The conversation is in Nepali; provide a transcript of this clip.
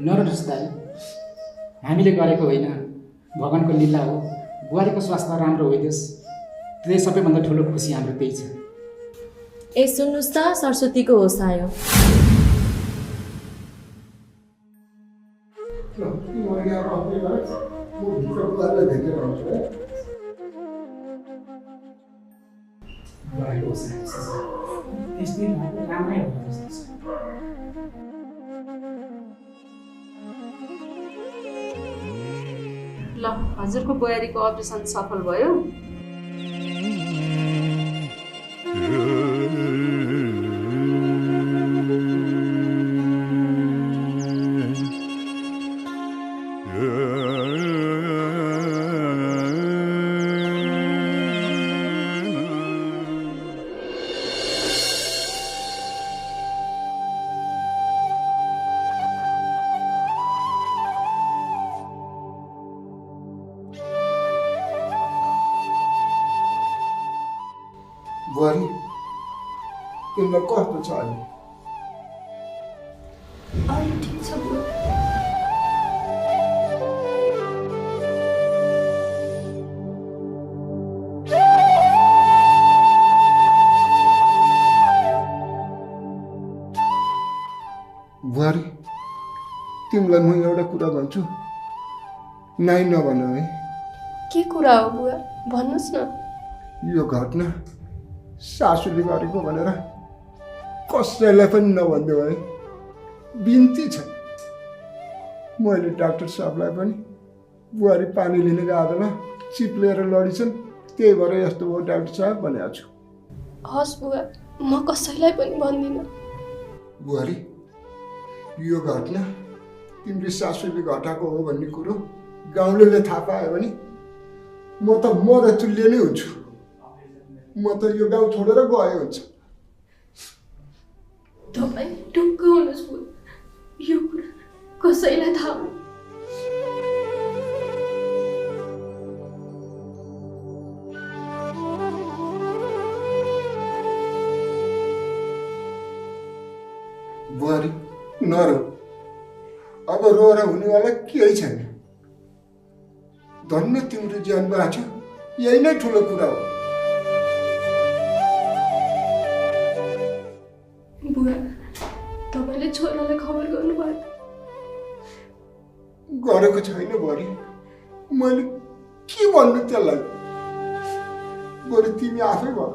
नरोस् दाइ, हामीले गरेको होइन, भगवानको लीला हो। बुहारीको स्वास्थ्य राम्रो होइदियोस्, त्यही सबैभन्दा ठुलो खुसी हाम्रो त्यही छ। ए सुन्नुहोस् त, सरस्वतीको होस आयो। ल, हजुरको बुहारीको अपरेसन सफल भयो। बुहारी, तिमीलाई कस्तो छ अहिले? अहिले ठिक छ बुवा। बुहारी, तिमीलाई म एउटा कुरा भन्छु, नाइ नभन है। के कुरा हो बुवा, भन्नुहोस् न। यो घटना सासूले गरेको भनेर कसैलाई पनि नभनिदेऊ है, बिन्ती छ। मैले डाक्टर साहबलाई पनि बुहारी पानी लिने गाडोमा चिप्लेर लडिछन्, त्यही भएर यस्तो हो डाक्टर साहब भनेको छु। हस् बुवा, म कसैलाई पनि भन्दिनँ। बुहारी, यो घटना तिम्रो सासूले घटाएको हो भन्ने कुरो गाउँलेले थाहा पायो भने म त मरतुल्य नै हुन्छु। म त यो गाउँ छोडेर गए हुन्छ। तपाईँ ढुक्क हुनुहोस् बुवा, यो कुरा कसैलाई थाहा हुनु। बुहारी, नरो, अब रोएर हुनेवाला केही छैन। धन्य तिम्रो ज्यान बाँच्यो, यही नै ठुलो कुरा हो। बुवा, तपाईँले छोरालाई खबर गर्नुभयो? गरेको छैन बुहारी, मैले के भन्नु त्यसलाई? बरु तिमी आफै भन।